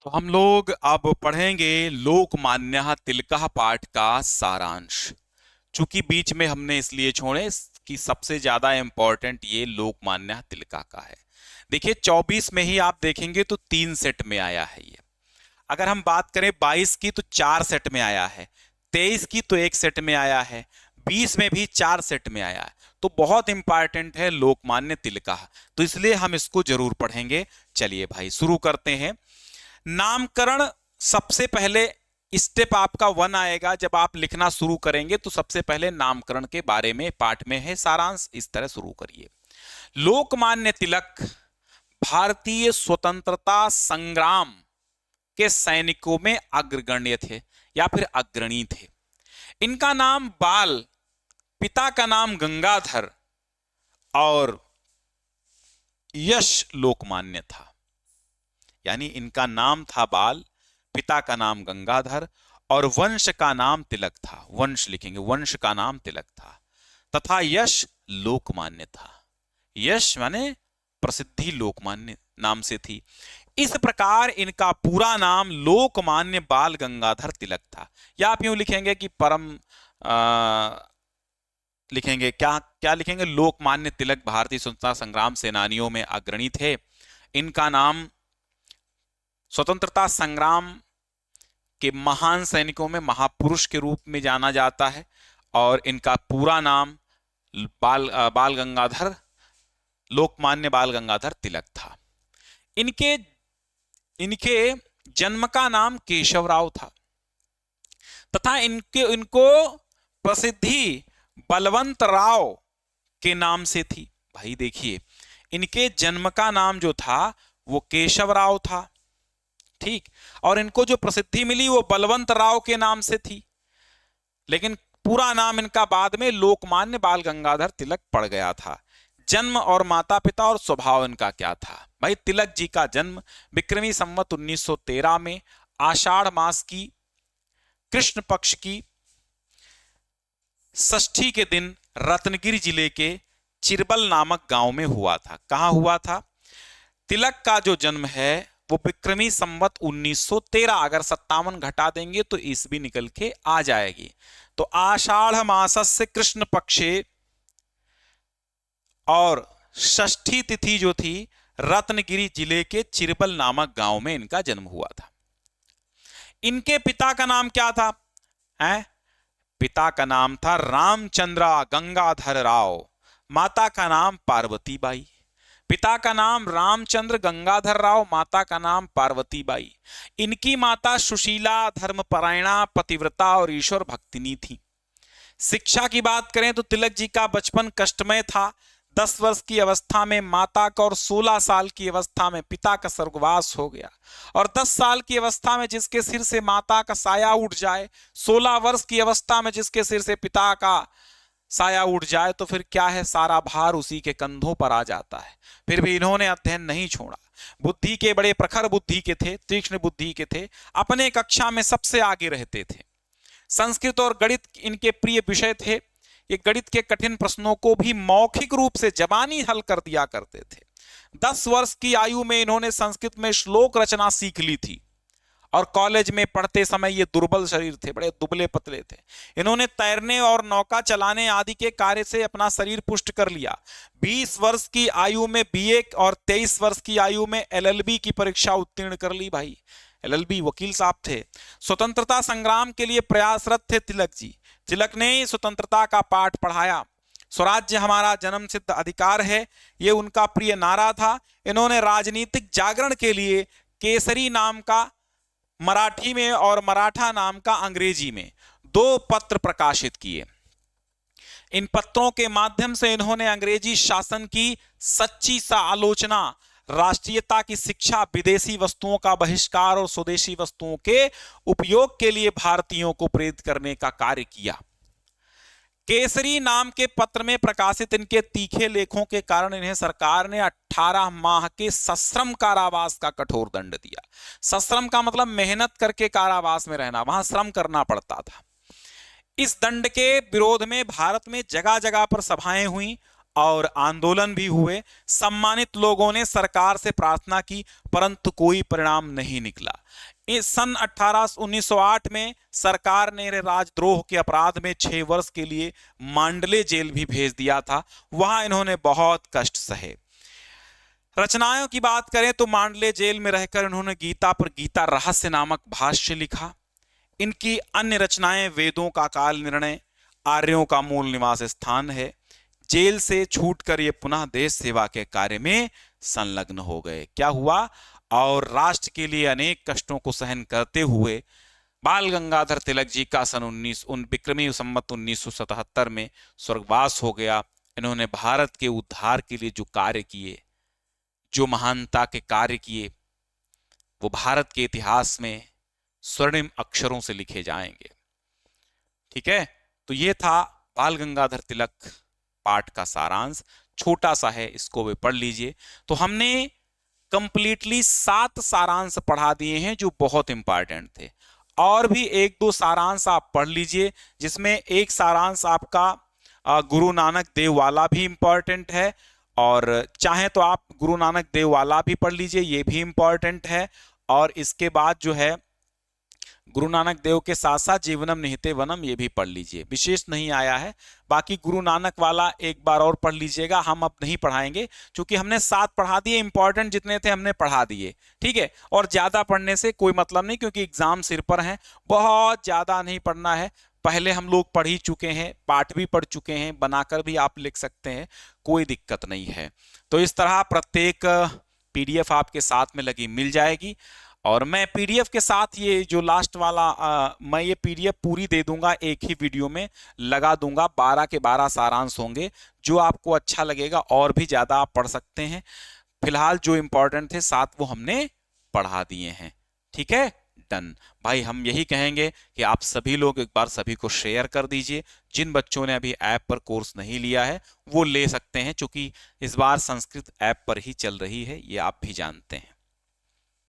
तो हम लोग अब पढ़ेंगे लोकमान्य तिलक पाठ का सारांश। चूंकि बीच में हमने इसलिए छोड़े कि सबसे ज्यादा इंपॉर्टेंट ये लोकमान्य तिलक का है। देखिए 24 में ही आप देखेंगे तो 3 सेट में आया है ये। अगर हम बात करें 22 की तो 4 सेट में आया है, 23 की तो 1 सेट में आया है, 20 में भी 4 सेट में आया है। तो बहुत इंपॉर्टेंट है लोकमान्य तिलक। तो इसलिए हम इसको जरूर पढ़ेंगे। चलिए भाई शुरू करते हैं। नामकरण सबसे पहले स्टेप आपका 1 आएगा। जब आप लिखना शुरू करेंगे तो सबसे पहले नामकरण के बारे में पाठ में है सारांश। इस तरह शुरू करिए। लोकमान्य तिलक भारतीय स्वतंत्रता संग्राम के सैनिकों में अग्रगण्य थे या फिर अग्रणी थे। इनका नाम बाल, पिता का नाम गंगाधर और यश लोकमान्य था। यानी इनका नाम था बाल, पिता का नाम गंगाधर और वंश का नाम तिलक था। वंश लिखेंगे, वंश का नाम तिलक था तथा यश लोकमान्य था। यश माने प्रसिद्धि लोकमान्य नाम से थी। इस प्रकार इनका पूरा नाम लोकमान्य बाल गंगाधर तिलक था। या आप यूं लिखेंगे कि परम लिखेंगे क्या क्या लिखेंगे, लोकमान्य तिलक भारतीय स्वतंत्रता संग्राम सेनानियों में अग्रणी थे। इनका नाम स्वतंत्रता संग्राम के महान सैनिकों में महापुरुष के रूप में जाना जाता है और इनका पूरा नाम बाल गंगाधर, लोकमान्य बाल गंगाधर तिलक था। इनके इनके जन्म का नाम केशवराव था तथा इनको प्रसिद्धि बलवंत राव के नाम से थी। भाई देखिए, इनके जन्म का नाम जो था वो केशवराव था, ठीक, और इनको जो प्रसिद्धि मिली वो बलवंत राव के नाम से थी। लेकिन पूरा नाम इनका बाद में लोकमान्य बाल गंगाधर तिलक पड़ गया था। जन्म और माता पिता और स्वभाव इनका क्या था? भाई तिलक जी का जन्म विक्रमी संवत 1913 में आषाढ़ मास की कृष्ण पक्ष की षष्ठी के दिन रत्नगिरी जिले के चिरबल नामक गांव में हुआ था। कहां हुआ था? तिलक का जो जन्म है वो विक्रमी संवत 1913, अगर 57 घटा देंगे तो ईस्वी निकल के आ जाएगी। तो आषाढ़ मासस्य कृष्ण पक्षे और षष्ठी तिथि जो थी रत्नगिरी जिले के चिरबल नामक गांव में इनका जन्म हुआ था। इनके पिता का नाम क्या था? पिता का नाम था रामचंद्र गंगाधर राव, माता का नाम पार्वती बाई। पिता का नाम रामचंद्र गंगाधर राव, माता का नाम पार्वती बाई। इनकी माता सुशीला, धर्मपरायणा, पतिव्रता और ईश्वर भक्तिनी थी। शिक्षा की बात करें तो तिलक जी का बचपन कष्टमय था। 10 वर्ष की अवस्था में माता का और 16 साल की अवस्था में पिता का स्वर्गवास हो गया। और 10 साल की अवस्था में जिसके सिर से माता का साया उठ जाए, 16 वर्ष की अवस्था में जिसके सिर से पिता का साया उठ जाए तो फिर क्या है, सारा भार उसी के कंधों पर आ जाता है। फिर भी इन्होंने अध्ययन नहीं छोड़ा। बुद्धि के बड़े प्रखर बुद्धि के थे, तीक्ष्ण बुद्धि के थे, अपने कक्षा में सबसे आगे रहते थे। संस्कृत और गणित इनके प्रिय विषय थे। ये गणित के कठिन प्रश्नों को भी मौखिक रूप से जबानी हल कर दिया करते थे। 10 वर्ष की आयु में इन्होंने संस्कृत में श्लोक रचना सीख ली थी। और कॉलेज में पढ़ते समय ये दुर्बल शरीर थे, बड़े दुबले पतले थे। इन्होंने तैरने और नौका चलाने आदि के कार्य से अपना शरीर पुष्ट कर लिया। 20 वर्ष की आयु में बीए और 23 वर्ष की आयु में एलएलबी की परीक्षा उत्तीर्ण कर ली। भाई एलएलबी वकील साहब थे। स्वतंत्रता संग्राम के लिए प्रयासरत थे तिलक जी। तिलक ने ही स्वतंत्रता का पाठ पढ़ाया। स्वराज्य हमारा जन्म सिद्ध अधिकार है, ये उनका प्रिय नारा था। इन्होंने राजनीतिक जागरण के लिए केसरी नाम का मराठी में और मराठा नाम का अंग्रेजी में 2 पत्र प्रकाशित किए। इन पत्रों के माध्यम से इन्होंने अंग्रेजी शासन की सच्ची सा आलोचना, राष्ट्रीयता की शिक्षा, विदेशी वस्तुओं का बहिष्कार और स्वदेशी वस्तुओं के उपयोग के लिए भारतीयों को प्रेरित करने का कार्य किया। केसरी नाम के पत्र में प्रकाशित इनके तीखे लेखों के कारण इन्हें सरकार ने 18 माह के सश्रम कारावास का कठोर दंड दिया। सश्रम का मतलब मेहनत करके कारावास में रहना, वहां श्रम करना पड़ता था। इस दंड के विरोध में भारत में जगह जगह पर सभाएं हुई और आंदोलन भी हुए। सम्मानित लोगों ने सरकार से प्रार्थना की, परंतु कोई परिणाम नहीं निकला। इस सन 1908 में सरकार ने राजद्रोह के अपराध में 6 वर्ष के लिए मांडले जेल भी भेज दिया था। वहां इन्होंने बहुत कष्ट सहे। रचनाओं की बात करें तो मांडले जेल में रहकर इन्होंने गीता पर गीता रहस्य नामक भाष्य लिखा। इनकी अन्य रचनाएं वेदों का काल निर्णय, आर्यों का मूल निवास स्थान है। जेल से छूटकर ये पुनः देश सेवा के कार्य में संलग्न हो गए। क्या हुआ? और राष्ट्र के लिए अनेक कष्टों को सहन करते हुए बाल गंगाधर तिलक जी का सन विक्रमी संवत 1977 में स्वर्गवास हो गया। इन्होंने भारत के उद्धार के लिए जो कार्य किए, जो महानता के कार्य किए, वो भारत के इतिहास में स्वर्णिम अक्षरों से लिखे जाएंगे। ठीक है, तो ये था बाल गंगाधर तिलक पाठ का सारांश। छोटा सा है, इसको भी पढ़ लीजिए। तो हमने कंप्लीटली 7 सारांश पढ़ा दिए हैं जो बहुत इंपॉर्टेंट थे। और भी 1-2 सारांश आप पढ़ लीजिए, जिसमें एक सारांश आपका गुरु नानक देव वाला भी इंपॉर्टेंट है, और चाहे तो आप गुरु नानक देव वाला भी पढ़ लीजिए, ये भी इंपॉर्टेंट है। और इसके बाद जो है गुरु नानक देव के साथ साथ जीवनम निहिते वनम ये भी पढ़ लीजिए, विशेष नहीं आया है। बाकी गुरु नानक वाला एक बार और पढ़ लीजिएगा, हम अब नहीं पढ़ाएंगे क्योंकि हमने 7 पढ़ा दिए, इंपॉर्टेंट जितने थे हमने पढ़ा दिए। ठीक है, और ज्यादा पढ़ने से कोई मतलब नहीं, क्योंकि एग्जाम सिर पर है, बहुत ज्यादा नहीं पढ़ना है। पहले हम लोग पढ़ ही चुके हैं, पाठ भी पढ़ चुके हैं, बनाकर भी आप लिख सकते हैं, कोई दिक्कत नहीं है। तो इस तरह प्रत्येक PDF आपके साथ में लगी मिल जाएगी। और मैं PDF के साथ ये जो लास्ट वाला मैं ये PDF पूरी दे दूंगा, एक ही वीडियो में लगा दूंगा। 12 के 12 सारांश होंगे, जो आपको अच्छा लगेगा और भी ज्यादा आप पढ़ सकते हैं। फिलहाल जो इंपॉर्टेंट थे 7 वो हमने पढ़ा दिए हैं। ठीक है, डन भाई। हम यही कहेंगे कि आप सभी लोग एक बार सभी को शेयर कर दीजिए। जिन बच्चों ने अभी ऐप पर कोर्स नहीं लिया है वो ले सकते हैं, क्योंकि इस बार संस्कृत ऐप पर ही चल रही है, ये आप भी जानते हैं।